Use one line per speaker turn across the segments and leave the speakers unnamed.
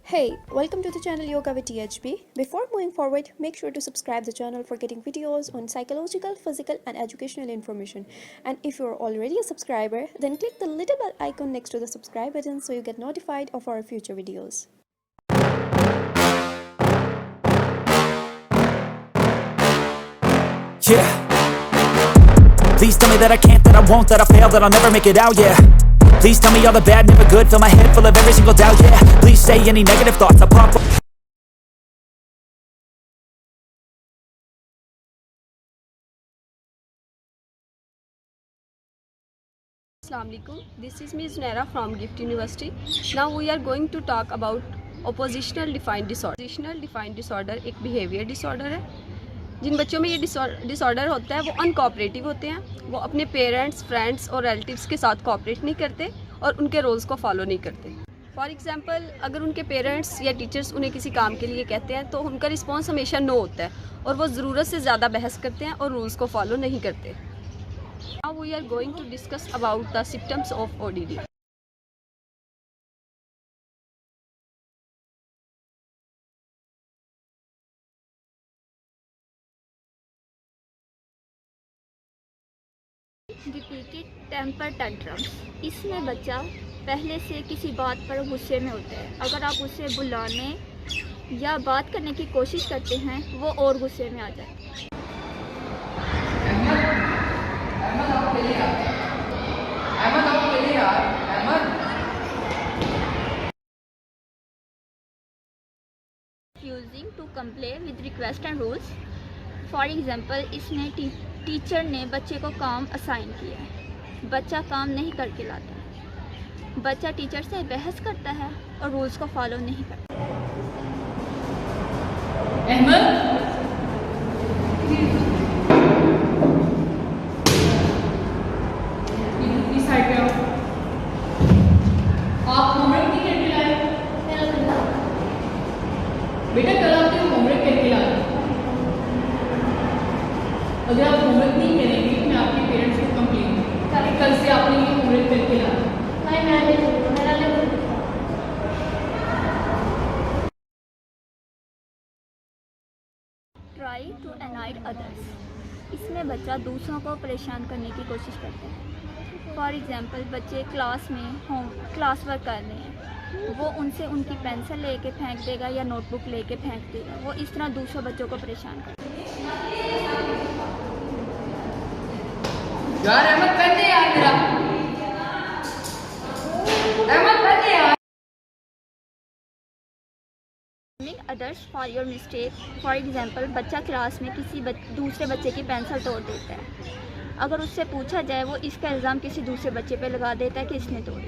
Hey, welcome to the channel Yoga with THB. Before moving forward, make sure to subscribe the channel for getting videos on psychological, physical and educational information. And if you're already a subscriber, then click the little bell icon next to the subscribe button so you get notified of our future videos.
Yeah. Please tell me that I can't, that I won't, that I fail, that I'll never make it out, yeah. Please tell me all the bad, never good, fill my head full of every single doubt, yeah. Please say any negative thoughts, I'll pop up.
Assalamualaikum. This is Ms. Zunaira from Gift University. Now we are going to talk about oppositional defined disorder. Oppositional defined disorder एक behavior disorder है. जिन बच्चों में ये disorder होता है वो uncooperative होते हैं. वो अपने पेरेंट्स, फ्रेंड्स और रिलेटिव्स के साथ कोऑपरेट नहीं करते और उनके रोल्स को फॉलो नहीं करते. फॉर एग्जांपल, अगर उनके पेरेंट्स या टीचर्स उन्हें किसी काम के लिए कहते हैं तो उनका रिस्पॉन्स हमेशा नो होता है और वो ज़रूरत से ज़्यादा बहस करते हैं और रूल्स को फॉलो नहीं करते. Now we are going to discuss about the symptoms of ODD.
Repeated temper tantrums. इसमें बच्चा पहले से किसी बात पर गुस्से में होता है. अगर आप उसे बुलाने या बात करने की कोशिश करते हैं वो और गुस्से में आ जाए. refusing to comply with request and rules. For example, इसमें टीचर ने बच्चे को काम असाइन किया है. बच्चा काम नहीं करके लाता. बच्चा टीचर से बहस करता है और रूल्स को फॉलो नहीं करता.
बेटा कल आपने होमवर्क करके लाना. अगर आप होमवर्क नहीं करेंगे तो मैं आपके पेरेंट्स को कंप्लेन करूँगी. कल से आपने ये होमवर्क करके लाना.
Try to annoy others. इसमें बच्चा दूसरों को परेशान करने की कोशिश करता है. फॉर एग्जाम्पल, बच्चे क्लास में क्लास वर्क कर रहे हैं. वो उनसे उनकी पेंसिल लेके फेंक देगा या नोटबुक लेके फेंक देगा. वो इस तरह दूसरे बच्चों को परेशान करता है.
यार अहमद कर दे यार मेरा. अहमद कर दे यार.
Others for your mistake. For example, बच्चा क्लास में किसी दूसरे बच्चे की पेंसिल तोड़ देता है. अगर उससे पूछा जाए वो इसका इल्ज़ाम किसी दूसरे बच्चे पे लगा देता है कि इसने तोड़ी.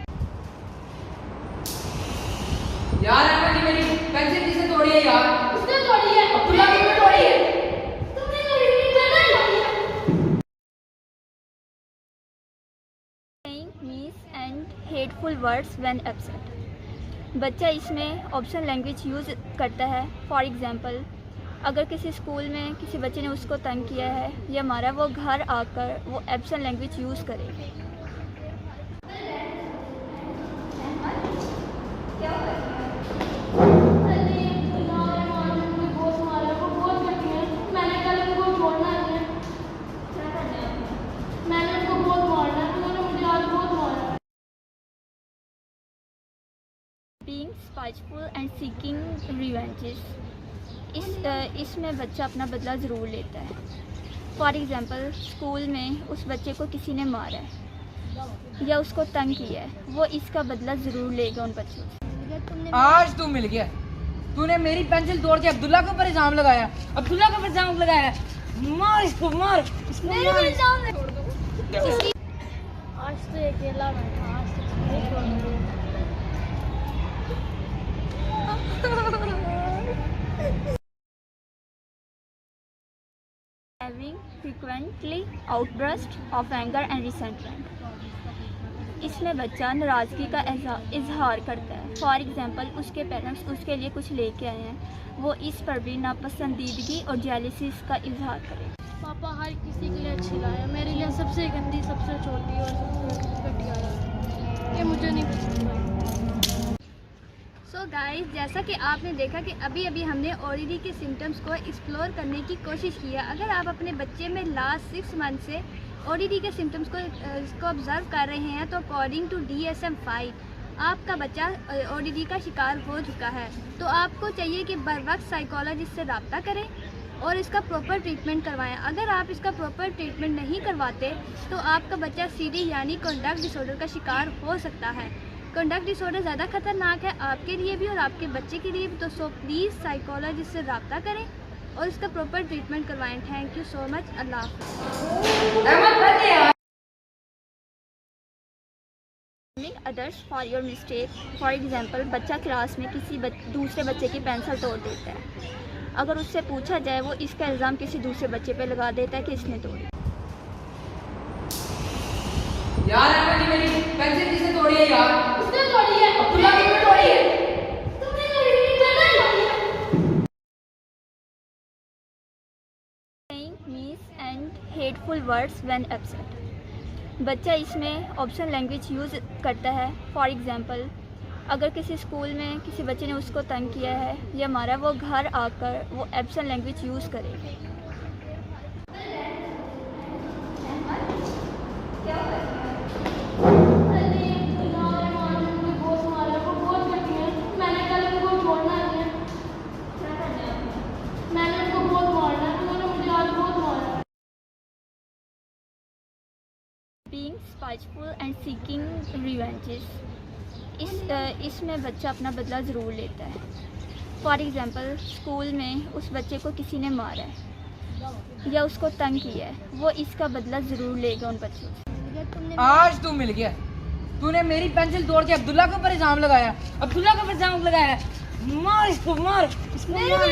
यार अहमद जी मेरी पेंसिल किसने तोड़ी है यार? उसने तोड़ी है. अब्दुल्ला किसने तोड़ी है? तुमने तोड़ी है. मैंने तोड़ी है.
Saying means and hateful words when upset. बच्चा इसमें ऑप्शन लैंग्वेज यूज़ करता है. फॉर एग्जांपल, अगर किसी स्कूल में किसी बच्चे ने उसको तंग किया है या मारा, वो घर आकर वो ऑप्शन लैंग्वेज यूज़ करेगा. Being spiteful and seeking revenges. इसमें बच्चा अपना बदला ज़रूर लेता है. फॉर एग्ज़ाम्पल, स्कूल में उस बच्चे को किसी ने मारा है या उसको तंग किया है, वो इसका बदला ज़रूर लेगा उन बच्चों से.
आज तू मिल गया. तूने मेरी पेंसिल तोड़ के अब्दुल्ला के ऊपर इल्जाम लगाया. अब्दुल्ला के ऊपर इल्जाम लगाया. मार इसको, मार इसको, मार.
आज तो अकेला बैठा. आज तो नहीं छोड़ूंगी. Having frequently outbursts of anger and resentment. इसमें बच्चा नाराज़गी का इजहार करता है. फॉर एग्जांपल, उसके पेरेंट्स उसके लिए कुछ लेके आए हैं, वो इस पर भी नापसंदीदगी और जेलसी का इजहार करेगा.
पापा हर किसी के लिए अच्छी लाया, मेरे लिए सबसे गंदी, सबसे छोटी और सबसे घटिया है. ये मुझे नहीं पसंद.
सो गाइस, जैसा कि आपने देखा कि अभी अभी हमने ओडीडी के सिम्टम्स को एक्सप्लोर करने की कोशिश की है। अगर आप अपने बच्चे में लास्ट 6 मंथ से ओडीडी के सिम्टम्स को ऑब्जर्व कर रहे हैं तो अकॉर्डिंग टू DSM-5 आपका बच्चा ओडीडी का शिकार हो चुका है। तो आपको चाहिए कि बर वक्त साइकोलॉजिस्ट से रब्ता करें और इसका प्रॉपर ट्रीटमेंट करवाएं। अगर आप इसका प्रॉपर ट्रीटमेंट नहीं करवाते तो आपका बच्चा CD यानी कंडक्ट डिसऑर्डर का शिकार हो सकता है। कंडक्ट डिसऑर्डर ज़्यादा खतरनाक है आपके लिए भी और आपके बच्चे के लिए भी। तो सो प्लीज़ साइकोलॉजिस्ट से रब्ता करें और इसका प्रॉपर ट्रीटमेंट करवाएं। Thank you so much. अल्लाह हाफ़िज़।
Others for your mistake. For example, बच्चा क्लास में किसी दूसरे बच्चे की पेंसिल तोड़ देता है। अगर उससे पूछा जाए वो इसका इल्ज़ाम किसी दूसरे बच्चे पे लगा देता है कि इसने तोड़ी।
यार अम्मा जी मेरी पेंसिल किसने तोड़ी है यार? उसने तोड़ी है। अब्दुल्ला किसने तोड़ी है? तुमने तोड़ी है। मैंने तोड़ी है।
Saying means and hateful words when upset। बच्चा इसमें ऑप्शन लैंग्वेज यूज़ करता है। फॉर एग्ज़ाम्पल, अगर किसी स्कूल में किसी बच्चे ने उसको तंग किया है या मारा, वो घर आकर वो ऑप्शन लैंग्वेज यूज़ करेगा। Being spiteful and seeking revenges। इसमें बच्चा अपना बदला ज़रूर लेता है। फॉर एग्ज़ाम्पल, स्कूल में उस बच्चे को किसी ने मारा है या उसको तंग किया है, वो इसका बदला ज़रूर लेगा उन बच्चों से।
आज तू मिल गया। तूने मेरी पेंसिल तोड़ के अब्दुल्ला के ऊपर इल्जाम लगाया। अब्दुल्ला के ऊपर इल्जाम लगाया। मार इसको, मार इसको, मार।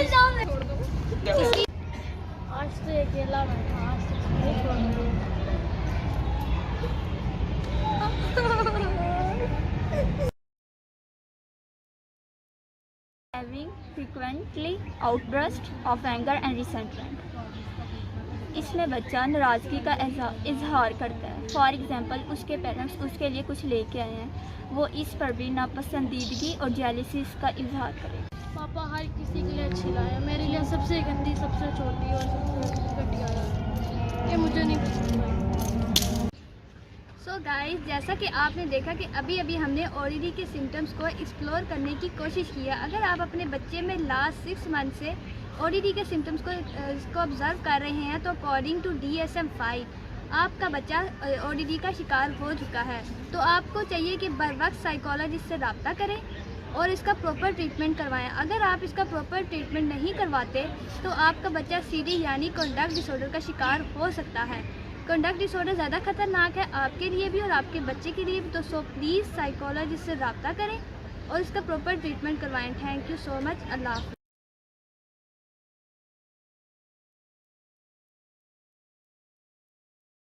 आज तो अकेला मैं था, आज तो नहीं छोड़ूंगी।
Having frequently outburst of anger and resentment। इसमें बच्चा नाराज़गी का इजहार करता है। फॉर एग्ज़ाम्पल, उसके पेरेंट्स उसके लिए कुछ लेके आए हैं, वो इस पर भी नापसंदीदगी और जेलसीज का इजहार करेगा।
पापा हर किसी के लिए अच्छी लाया, मेरे लिए सबसे गंदी, सबसे छोटी और सबसे घटिया है। ये मुझे नहीं पसंद है।
सो गाइस, जैसा कि आपने देखा कि अभी अभी हमने ओडीडी के सिम्टम्स को एक्सप्लोर करने की कोशिश की है। अगर आप अपने बच्चे में लास्ट 6 मंथ से ओडीडी के सिम्टम्स को ऑब्जर्व कर रहे हैं तो अकॉर्डिंग टू DSM-5 आपका बच्चा ओडीडी का शिकार हो चुका है। तो आपको चाहिए कि बर वक्त साइकोलॉजिस्ट से रब्ता करें और इसका प्रॉपर ट्रीटमेंट करवाएं। अगर आप इसका प्रॉपर ट्रीटमेंट नहीं करवाते तो आपका बच्चा CD यानी कंडक्ट डिसऑर्डर का शिकार हो सकता है। कंडक्ट डिसऑर्डर ज़्यादा खतरनाक है आपके लिए भी और आपके बच्चे के लिए भी। तो सो प्लीज़ साइकोलॉजिस्ट से रब्ता करें और इसका प्रॉपर ट्रीटमेंट करवाएं। Thank you so much. अल्लाह हाफ़िज़।